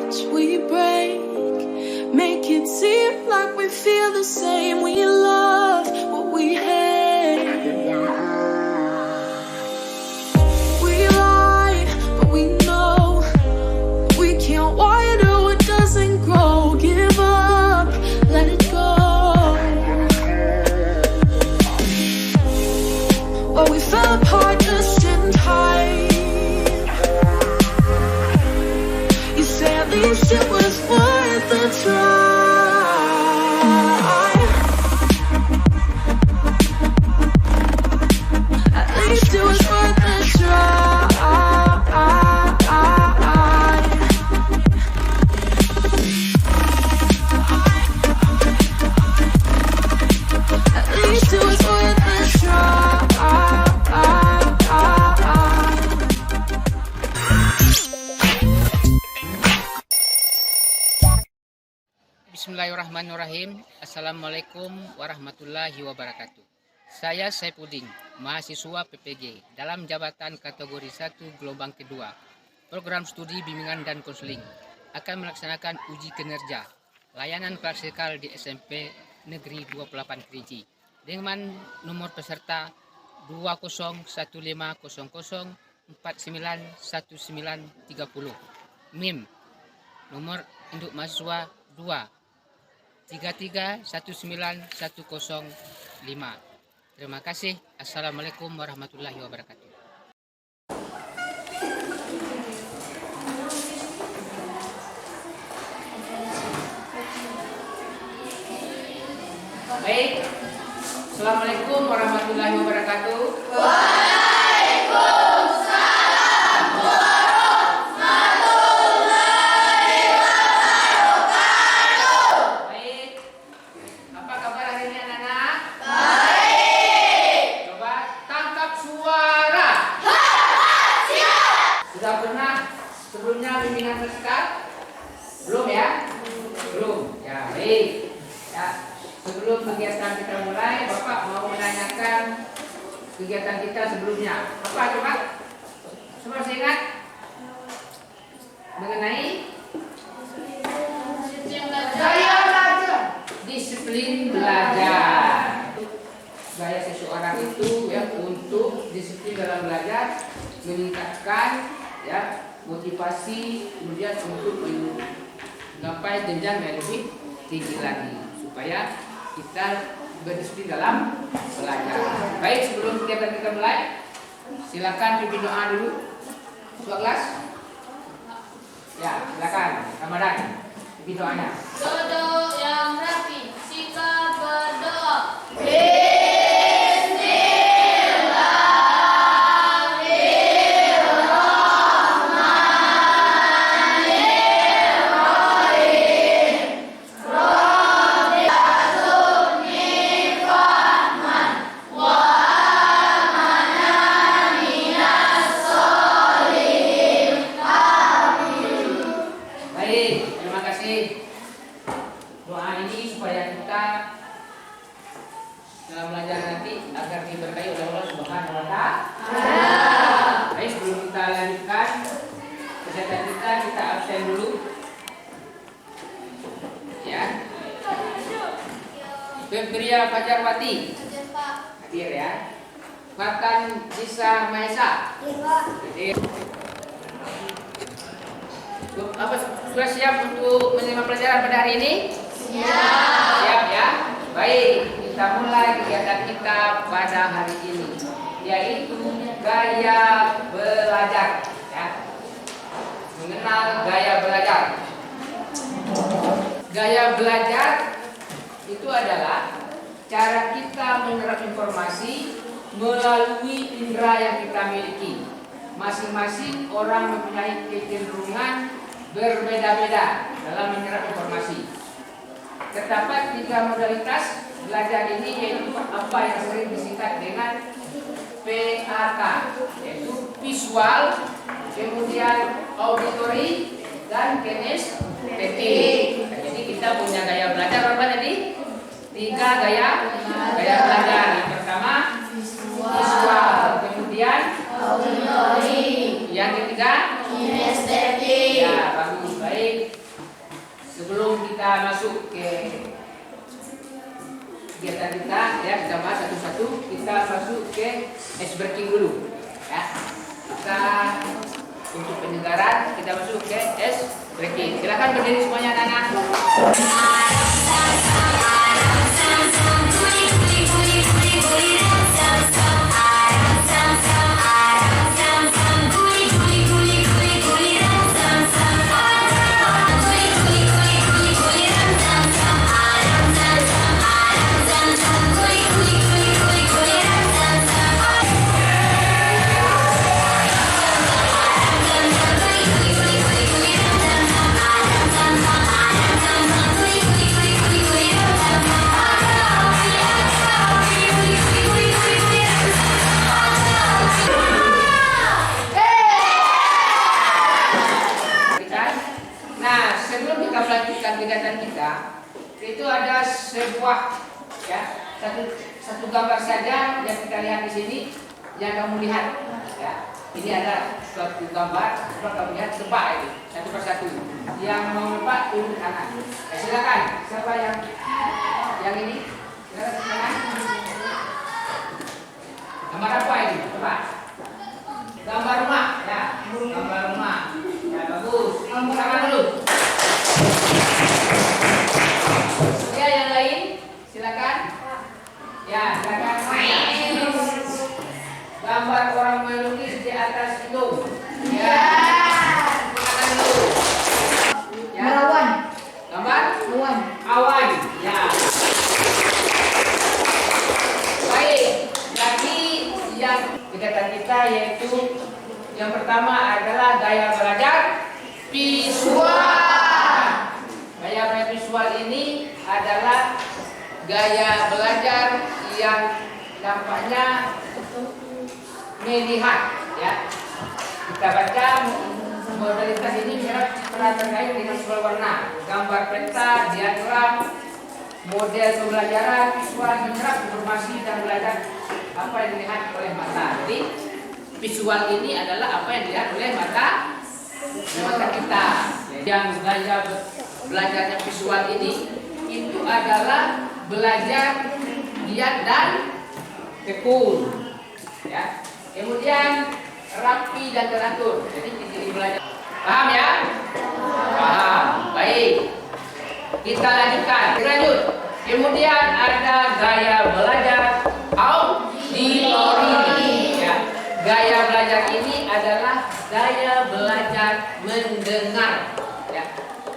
hearts we break, make it seem like we feel the same. We love what we hate. We lie, but we know we can't water what doesn't grow. Give up, let it go. Well, we fell apart just in time. You say at least it was worth a try. At least it was worth a try. At least it was worth a try. Bismillahirrahmanirrahim. Assalamualaikum warahmatullahi wabarakatuh. Saya Saifuddin, mahasiswa PPG dalam jabatan kategori 1 gelombang kedua. Program studi bimbingan dan konseling akan melaksanakan uji kinerja layanan klasikal di SMP Negeri 28 Kerinci dengan nomor peserta 201500491930. MIM nomor induk mahasiswa 2 33191005. Terima kasih. Assalamualaikum warahmatullahi wabarakatuh. Baik. Assalamualaikum warahmatullahi wabarakatuh. Sudah pernah sebelumnya bimbingan klasikal? Belum ya? Belum. Ya, baik. Ya, sebelum kegiatan kita mulai, Bapak mau menanyakan kegiatan kita sebelumnya. Apa coba? Semua masih ingat? Mengenai gaya belajar. Disiplin belajar. Gaya seseorang itu ya untuk disiplin dalam belajar, meningkatkan ya motivasi, kemudian untuk menggapai jenjang yang lebih tinggi lagi supaya kita berdisiplin dalam belajar. Baik, sebelum kita mulai, silakan pimpin doa dulu. Ketua kelas, ya silakan. Ramadan, pimpin doanya. Duduk yang rapi, sikap berdoa. Doa ini supaya kita dalam belajar nanti agar diberkahi oleh Allah Subhanahu wa Ta'ala. Baik, sebelum kita lanjutkan kegiatan kita absen dulu. Ya. Febria Fajarwati. Hadir ya. Fatan Sisa Maesa. Hadir. Apa sudah siap untuk menerima pelajaran pada hari ini? Siap ya. Baik, kita mulai kegiatan kita pada hari ini, yaitu gaya belajar. Ya. Mengenal gaya belajar. Gaya belajar itu adalah cara kita menyerap informasi melalui indera yang kita miliki. Masing-masing orang mempunyai kecenderungan berbeda-beda dalam menyerap informasi. Terdapat 3 modalitas belajar ini, yaitu apa yang sering disingkat dengan PAK, yaitu visual, kemudian auditory, dan kinestetik. Jadi kita punya gaya belajar apa tadi? 3 gaya belajar. Yang pertama visual, kemudian Auditory. yang ketiga Kinestetik. ya. bagus, baik. Sebelum kita masuk ke kegiatan kita, ya kita bahas satu-satu. Kita masuk ke ice breaking dulu, ya. Kita untuk penyegaran kita masuk ke ice breaking. Silakan berdiri semuanya, anak-anak. Nah, sebelum kita melanjutkan kegiatan kita, itu ada sebuah ya satu gambar saja yang kita lihat di sini, yang kamu lihat. Ya, ini ada suatu gambar, coba kamu lihat, tebak ini satu persatu. Yang mau nebak turun ke kanan. Silakan, siapa yang ini? Silakan. Gambar apa ini? Coba. Gambar rumah, ya. Gambar rumah. Ya, bagus. Silakan dulu. Ya, yang lain, silakan. Ya, silakan. Gambar orang melukis di atas itu. Ya. Silakan dulu. Ya. Awan. Gambar? Awan. Awan. Ya. Baik. Jadi yang kegiatan kita yaitu yang pertama adalah gaya belajar visual. Gaya belajar visual ini adalah gaya belajar yang dampaknya melihat, ya. Kita baca modalitas ini menyerap citra terkait dengan visual warna, gambar peta, diagram, model pembelajaran visual, menyerap informasi dan belajar apa yang dilihat oleh mata. Jadi visual ini adalah apa yang dilihat oleh mata kita. Yang gaya belajarnya visual ini itu adalah belajar lihat dan tekun, ya. Kemudian rapi dan teratur. Jadi belajar. Paham ya? Paham. Baik. Kita lanjutkan. Lanjut. Kemudian ada gaya belajar auditori. Ya. Gaya belajar ini adalah gaya belajar mendengar. Ya.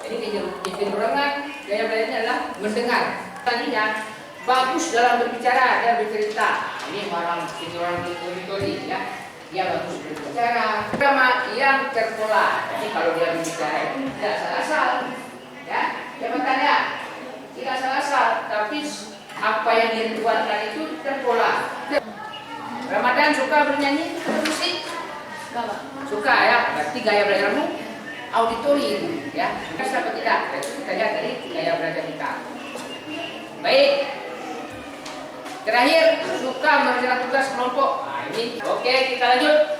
Ini kecenderungan gaya belajarnya adalah mendengar. Tadinya bagus dalam berbicara, dia bercerita. Ini orang auditori, ya. Dia bagus berbicara. Drama yang terpola. Jadi kalau dia berbicara itu tidak asal-asal, ya. Jabatannya tidak asal-asal, tapi apa yang dia tuangkan itu terpola. Ramadan suka bernyanyi atau musik? Suka, ya. Berarti gaya belajarmu auditori itu, ya. Suka atau tidak? Itu kita lihat dari gaya belajar kita. Baik. Terakhir, suka mengerjakan tugas kelompok. Nah, ini oke, kita lanjut.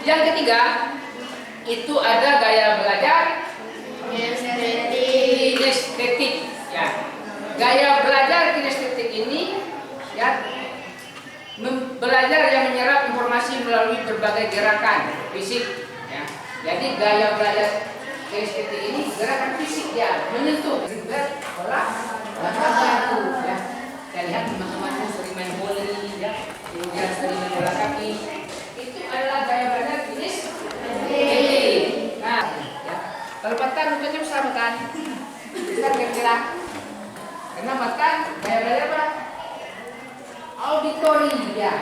Yang ketiga, itu ada gaya belajar kinestetik. Ya. Gaya belajar kinestetik ini, ya, belajar yang menyerap informasi melalui berbagai gerakan fisik. Ya. Jadi gaya belajar kinestetik ini gerakan fisik, ya, menyentuh, olahraga itu, ya. Saya lihat teman-teman sering main voli, ya, kemudian sering main bola kaki. Itu adalah gaya belajar kinestetik. Nah, ya, kalau makan rupanya sama kan? Kan kira-kira. Karena makan gaya belajar apa? Auditori, ya.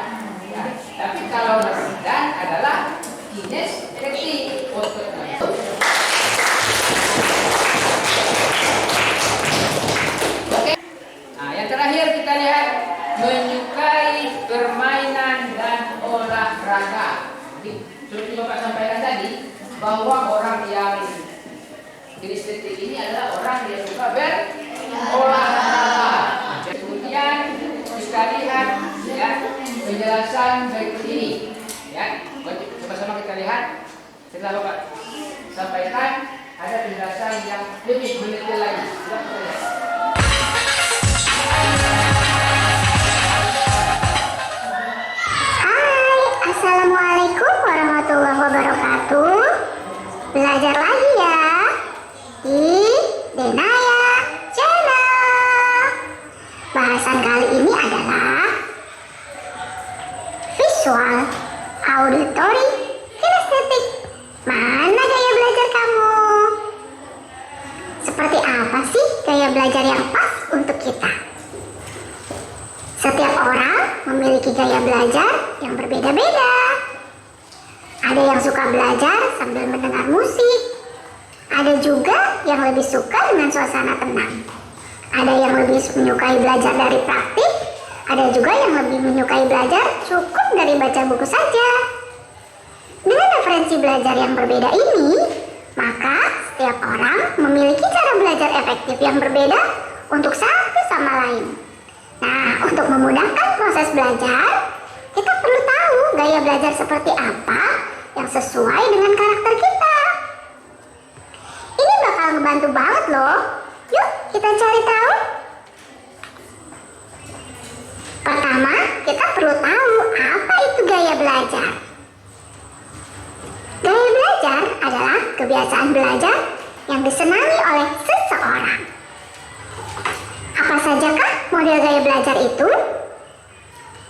Ya. Tapi kalau dan adalah kinestetik. Oke. Nah, yang terakhir kita lihat menyukai permainan dan olahraga. Jadi, seperti Bapak sampaikan tadi bahwa orang yang kinestetik ini adalah orang yang suka berolahraga. Kemudian kita lihat, ya, penjelasan berikut ini, ya. Coba sama kita lihat setelah Bapak sampaikan. lebih menit lagi. Hai, Assalamualaikum warahmatullahi wabarakatuh. Belajar lagi ya di Denaya Channel. Bahasan kali ini adalah visual, auditory, kinestetik. Mana gaya belajar kamu? Seperti apa sih gaya belajar yang pas untuk kita? Setiap orang memiliki gaya belajar yang berbeda-beda. Ada yang suka belajar sambil mendengar musik. Ada juga yang lebih suka dengan suasana tenang. Ada yang lebih menyukai belajar dari praktik. Ada juga yang lebih menyukai belajar cukup dari baca buku saja. Dengan referensi belajar yang berbeda ini, maka setiap orang memiliki cara belajar efektif yang berbeda untuk satu sama lain. Nah, untuk memudahkan proses belajar, kita perlu tahu gaya belajar seperti apa yang sesuai dengan karakter kita. Ini bakal ngebantu banget loh. Yuk, kita cari tahu. Pertama, kita perlu tahu apa itu gaya belajar. Gaya belajar adalah kebiasaan belajar yang disenangi oleh seseorang. Apa sajakah model gaya belajar itu?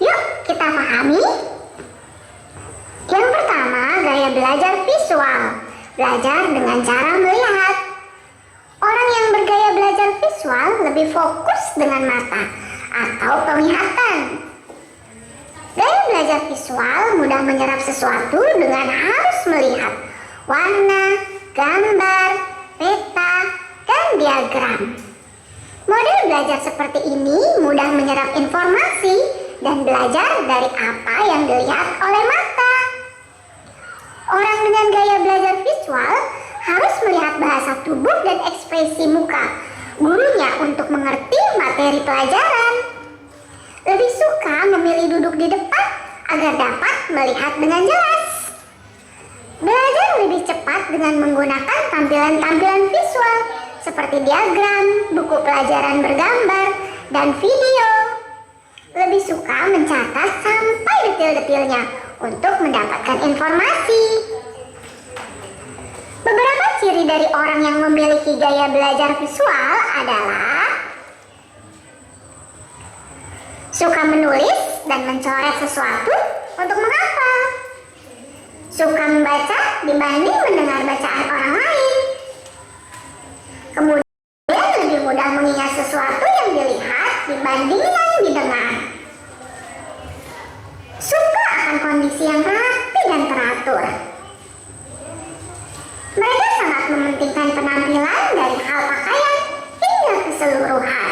Yuk kita pahami. Yang pertama, gaya belajar visual. Belajar dengan cara melihat. Orang yang bergaya belajar visual lebih fokus dengan mata atau penglihatan. Gaya belajar visual mudah menyerap sesuatu dengan harus melihat warna, gambar, peta, dan diagram. Model belajar seperti ini mudah menyerap informasi dan belajar dari apa yang dilihat oleh mata. Orang dengan gaya belajar visual harus melihat bahasa tubuh dan ekspresi muka gurunya untuk mengerti materi pelajaran. Lebih suka memilih duduk di depan agar dapat melihat dengan jelas. Belajar lebih cepat dengan menggunakan tampilan-tampilan visual seperti diagram, buku pelajaran bergambar, dan video. Lebih suka mencatat sampai detil-detilnya untuk mendapatkan informasi. Beberapa ciri dari orang yang memiliki gaya belajar visual adalah suka menulis dan mencoret sesuatu untuk menghafal. Suka membaca dibanding mendengar bacaan orang lain. Kemudian lebih mudah mengingat sesuatu yang dilihat dibanding yang didengar. Suka akan kondisi yang rapi dan teratur. Mereka sangat mementingkan penampilan dari hal pakaian hingga keseluruhan.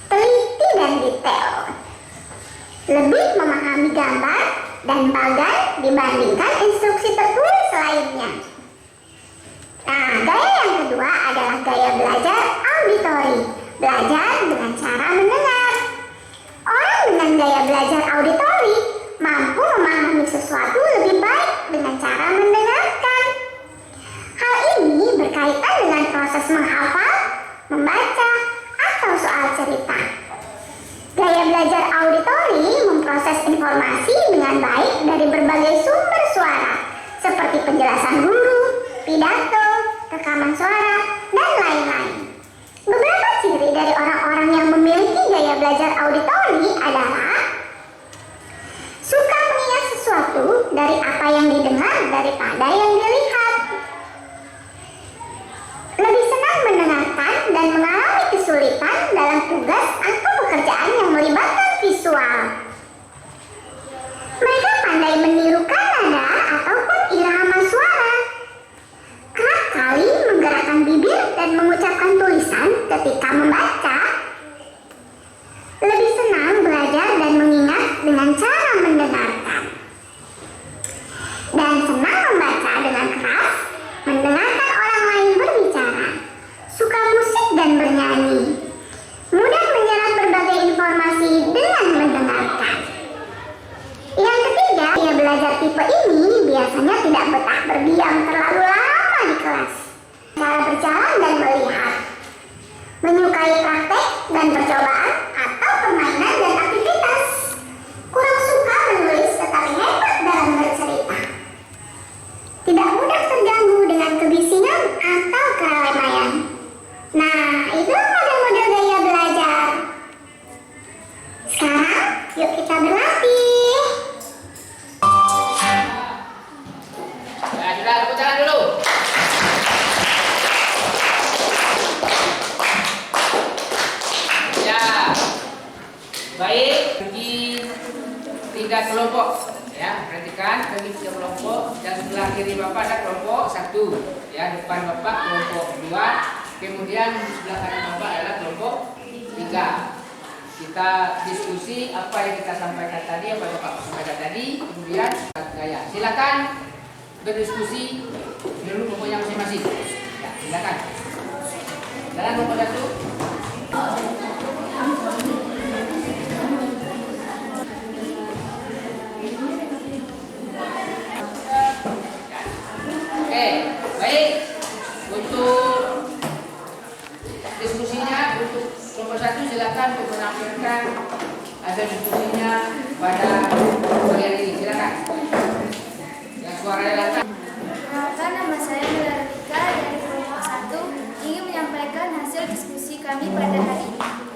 Teliti dan detail. Lebih memahami gambar dan bagan dibandingkan instruksi tertulis lainnya. Nah, gaya yang kedua adalah gaya belajar auditory. Belajar dengan cara mendengar. Orang dengan gaya belajar auditory mampu memahami sesuatu lebih baik dengan cara mendengarkan. Hal ini berkaitan dengan proses menghafal, membaca, atau soal cerita. Gaya belajar auditory memproses informasi dengan baik dari berbagai sumber suara, seperti penjelasan guru, pidato, rekaman suara, dan lain-lain. Beberapa ciri dari orang-orang yang memiliki gaya belajar auditory adalah suka mengingat sesuatu dari apa yang didengar daripada yang dilihat. Lebih senang mendengarkan dan mengalami kesulitan dalam tugas atau pekerjaan yang melibatkan visual. Mereka pandai menirukan nada ataupun irama suara. Kerap kali menggerakkan bibir dan mengucapkan tulisan ketika membaca. Lebih senang belajar dan mengingat dengan cara mendengarkan. Dan senang membaca dengan keras, mendengarkan orang lain berbicara. Suka musik dan bernyanyi. Mudah menyerap berbagai informasi dengan mendengarkan. Yang ketiga, gaya belajar tipe ini biasanya tidak betah berdiam terlalu lama di kelas. Cara berjalan dan melihat kiri Bapak ada kelompok 1, ya depan Bapak kelompok 2, kemudian di sebelah kanan Bapak adalah kelompok 3. Kita diskusi apa yang kita sampaikan tadi, apa yang Bapak sampaikan tadi, kemudian gaya. Silakan berdiskusi dulu kelompoknya masing-masing. Ya, silakan. Dalam kelompok 1. Oke, baik. Untuk diskusinya, untuk kelompok 1 silakan untuk menampilkan hasil diskusinya pada bagian ini. Silakan. Yang suaranya lantang. Perkenalkan, nama saya Milarika dari kelompok 1 ingin menyampaikan hasil diskusi kami pada hari ini.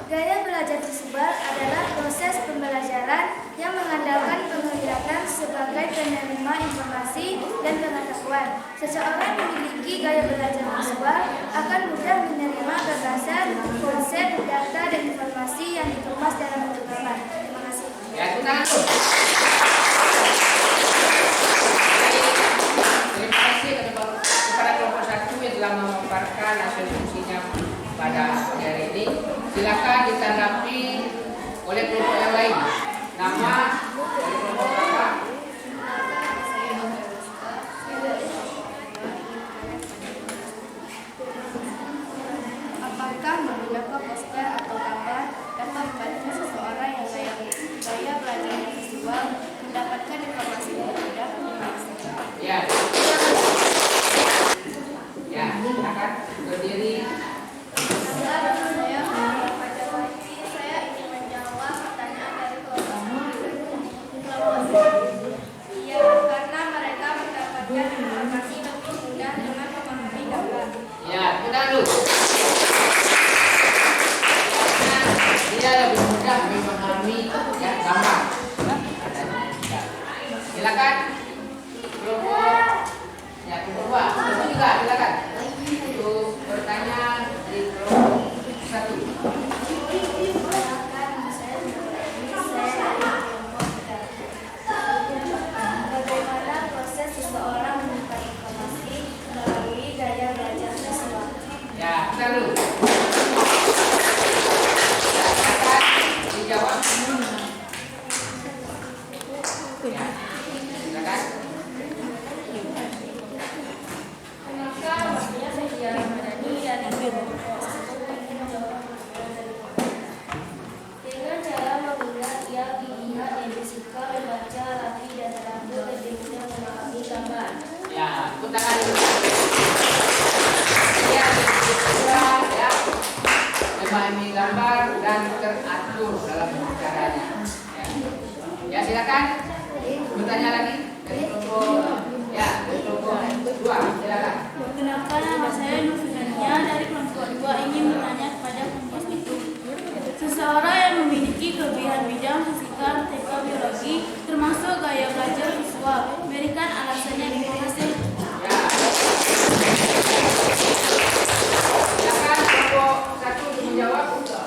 Gaya belajar visual adalah proses pembelajaran yang mengandalkan penglihatan sebagai penerima informasi dan pengetahuan. Seseorang yang memiliki gaya belajar visual akan mudah menerima gagasan, konsep, data, dan informasi yang dikemas dalam bentuk gambar. Terima kasih. Ya, terima kasih kepada kelompok 1 yang telah memaparkan hasil diskusinya pada hari ini. Silakan ditanggapi oleh kelompok yang lain. Nama dari kelompok berapa? Apakah menggunakan poster atau gambar dapat membantu seseorang yang gaya belajar visual mendapatkan informasi dengan mudah? Ya. Ya, silakan berdiri. Saya ingin menjawab pertanyaan dari kelompok. Iya, karena mereka mendapatkan informasi lebih mudah dengan memahami gambar. Ya, kita dulu. Dia lebih mudah memahami ya, gambar. Silakan kelompok ya kelompok 2. Kelompok 3 silakan untuk bertanya di kelompok 1. Bagaimana proses seseorang menyimpan informasi melalui gaya belajar visual? Ya, kita dulu. Silakan dijawab. Ya, silakan. Dengan cara mengingat yang dilihat yang disuka, membaca rapi dan teratur lebih mudah memahami gambar. Ya, tepuk tangan dulu. Ya, ya, memahami gambar dan teratur dalam berbicaranya. Ya, silakan bertanya lagi dari kelompok dari kelompok 2 silakan. Perkenalkan, nama saya Nufirania dari kelompok 2 ingin bertanya kepada kelompok itu. Seseorang yang memiliki kelebihan bidang fisika, teknik, biologi, termasuk gaya belajar visual, berikan alasannya di bawah hasil. Ya. Silakan kelompok 1 menjawab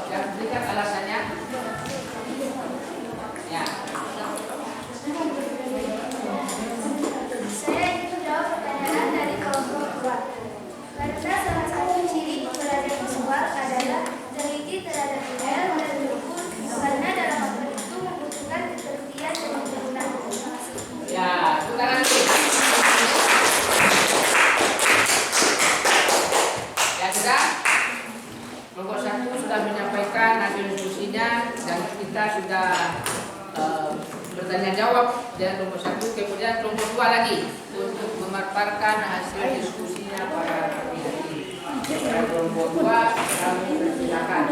dan berikan alasannya. Ya. Saya ingin menjawab pertanyaan dari kelompok 2. Karena salah satu ciri pembelajar visual adalah teliti terhadap detail dan terukur, karena dalam hal itu membutuhkan ketelitian dan penggunaan. Terima kasih. Ya, sekarang ya sudah. Kelompok 1 sudah menyampaikan hasil diskusinya dan kita sudah bertanya jawab dengan kelompok 1, kemudian kelompok 2 lagi untuk memaparkan hasil diskusinya pada hari ini. Kelompok 2 kami persilakan.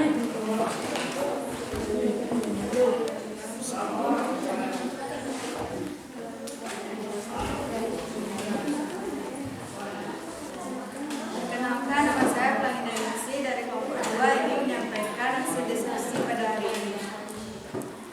Perkenalkan, nama saya Pelangi Dayusi dari kelompok 2 ingin menyampaikan hasil diskusi pada hari ini.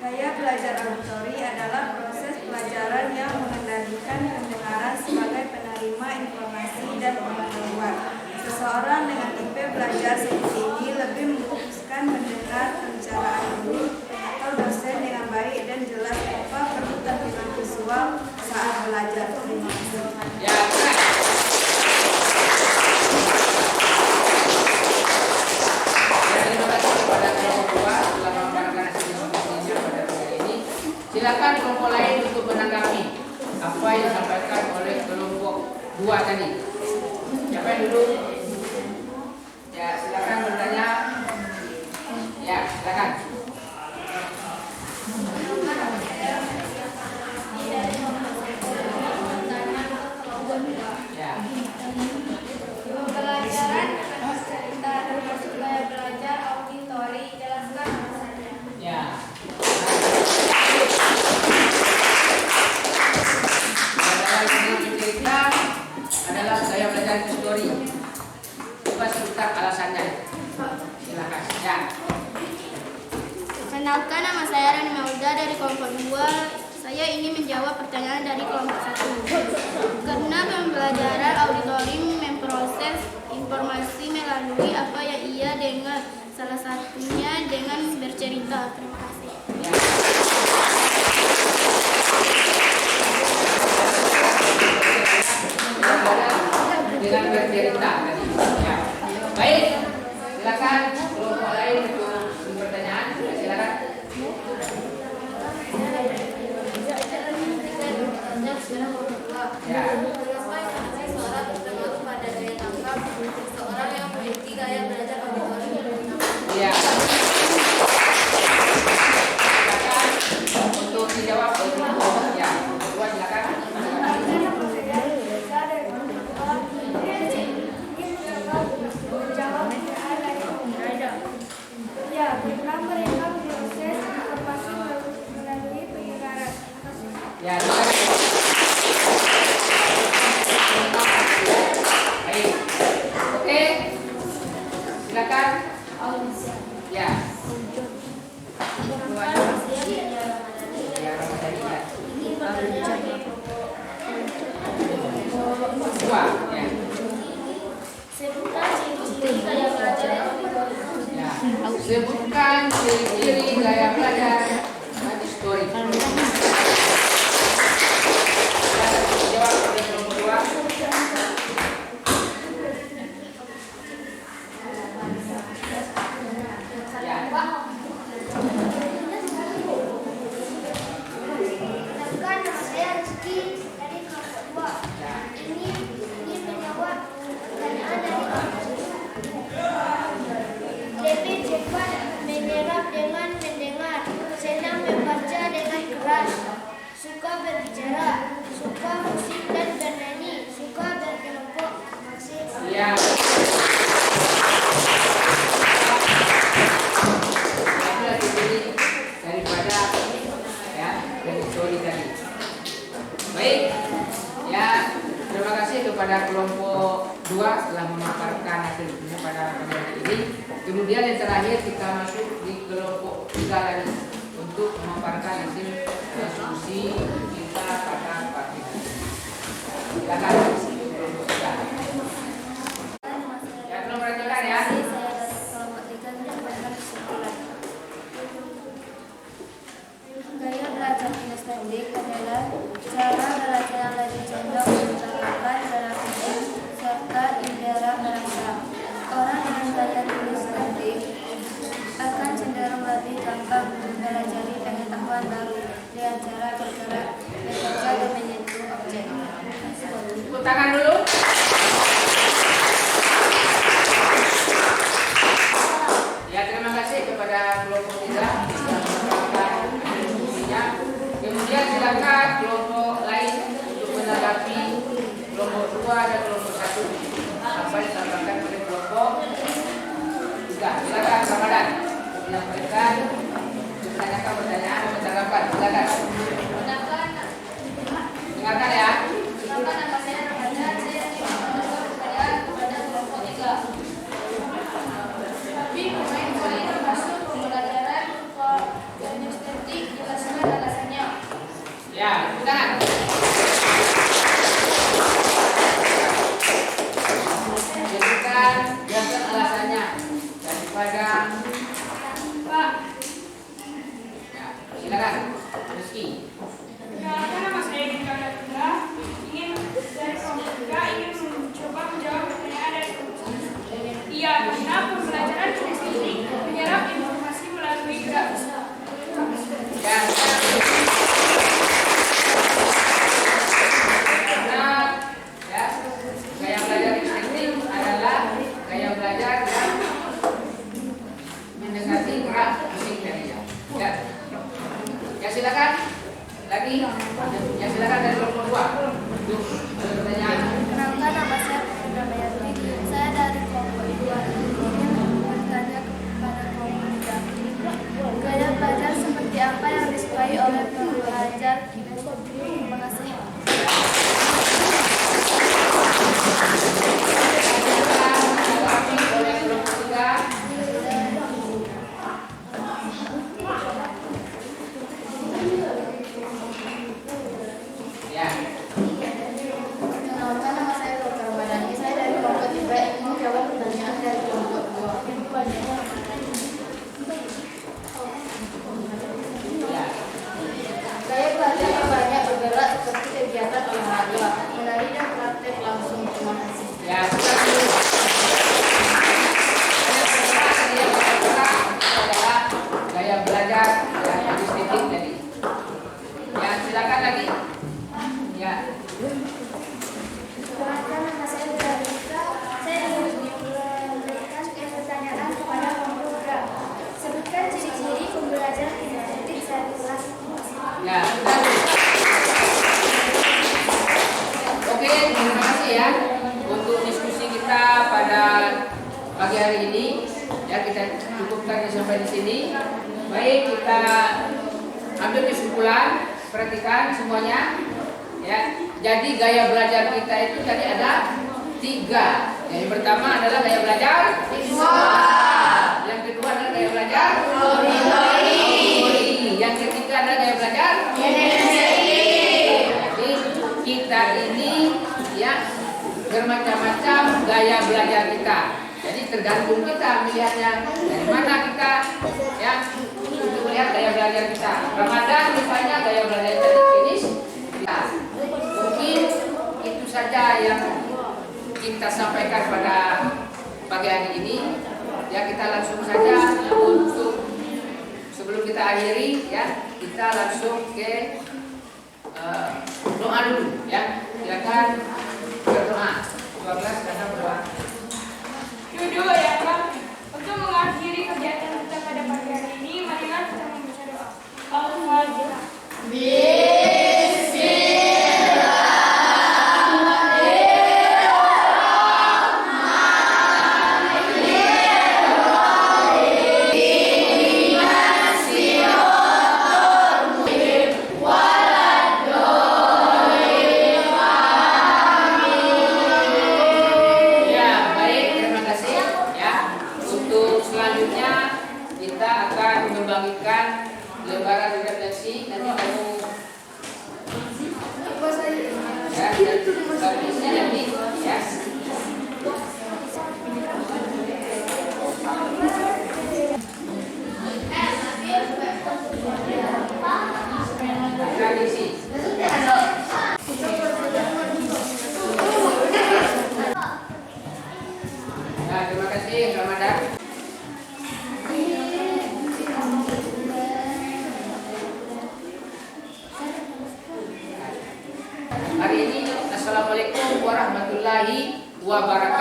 Gaya belajar auditori adalah proses pelajaran yang mengendalikan pendengaran sebagai penerima informasi dan pengetahuan. Seseorang dengan IP belajar seperti ini lebih memfokuskan mendengar pembicaraan guru atau dosen dengan baik dan jelas tanpa perlu tampilan visual saat belajar. Terima kasih. Siapa yang duduk? Ya, silakan bertanya. Ya, silakan. Ya. Pembelajaran akan cerita termasuk gaya belajar auditori. Jelaskan alasannya. Ya. Cerita adalah gaya belajar auditori. Coba sebutkan alasannya. Silakan. Ya. Kenalkan, nama saya Rani Mauda dari kelompok 2. Saya ingin menjawab pertanyaan dari kelompok 1. Karena pembelajaran auditori memproses informasi melalui apa yang ia dengar. Salah satunya dengan bercerita. Terima kasih. Dengan bercerita tadi. Ya. Baik. Silakan kelompok lain untuk pertanyaan. Silakan. Ya. Seorang yang memiliki gaya belajar auditori. Ya. Silakan untuk dijawab oleh kelompok. Ya. Kedua silakan. Ya, karena mereka memproses informasi melalui pendengaran. Ya, silakan. Baik. Oke. Silakan. Ya. Ya, Ramadhani, ya. Dua, ya. Sebutkan ciri-ciri gaya belajar auditori. Ya. Sebutkan ciri-ciri gaya belajar auditori. Jawab oleh kelompok 2. Ya. Kenalkan, nama saya Rizky dari kelompok 2. Ya. Ingin menjawab pertanyaan dari kelompok 1. Lebih cepat menyerap dengan mendengar, senang membaca dengan keras, suka berbicara, suka musik dan bernyanyi, suka berkelompok. Terima kasih. Ya. Itulah ciri daripada ya dari story tadi. Baik. Ya, terima kasih kepada kelompok 2 telah memaparkan hasilnya pada hari ini. Kemudian yang terakhir kita masuk di kelompok 3 lagi untuk memaparkan hasil diskusi kita pada pagi ini. Silakan kelompok 3. Ya, belum perhatikan ya. Gaya belajar kinestetik adalah cara belajar yang lebih cenderung menggunakan berpikir serta indera merasa. Orang dengan gaya kinestetik akan cenderung lebih gampang mempelajari pengetahuan baru dengan cara bergerak, bekerja dan menyentuh objek. Tepuk tangan dulu. Ya, terima kasih kepada kelompok 3 yang melakukan diskusinya. Kemudian silakan kelompok lain untuk menanggapi kelompok 2 dan kelompok 1 apa yang disampaikan oleh kelompok 3. Silakan Ramadan menyampaikan menanyakan pertanyaan atau tanggapan. Silakan. Dengarkan ya. Kenalkan, nama saya Ramadan. Saya ingin mengajukan pertanyaan kepada kelompok 3. Tapi pemain poin termasuk pembelajaran kinestetik. Jelaskan alasannya. Ya, tepuk tangan. Jelaskan alasannya daripada Pak, ya, silakan Rizky. kenalkan, nama saya Ginka Gatunda. Ingin dari kelompok 3 ingin mencoba menjawab pertanyaan dari kelompok 1. Iya, karena pembelajaran kinestetik menyerap informasi melalui gerak. Ya, karena ya gaya belajar kinestetik pagi hari ini. Ya, kita cukupkan sampai di sini. Baik, kita ambil kesimpulan, perhatikan semuanya. Ya, jadi gaya belajar kita itu tadi ada 3. Yang pertama adalah gaya belajar visual. Yang kedua adalah gaya belajar auditori. Yang ketiga adalah gaya belajar kinesthetik. Jadi kita ini ya bermacam-macam gaya belajar kita. Jadi tergantung kita melihatnya dari mana kita ya untuk melihat gaya belajar kita. Ramadan misalnya gaya belajar klinis. Ya, mungkin itu saja yang kita sampaikan pada pagi hari ini. Ya, kita langsung saja untuk sebelum kita akhiri ya, kita langsung ke doa dulu ya. Silakan berdoa. 12 kata berdoa. Yudho ya kami. Untuk mengakhiri kegiatan kita pada pagi hari ini, marilah kita membaca doa. Al-Fatihah. Selanjutnya kita akan membagikan lembaran refleksi. Nanti kamu ya, bagusnya nanti ya. Tradisi. Nah, terima kasih Ramadan. Hari ini, assalamualaikum warahmatullahi wabarakatuh.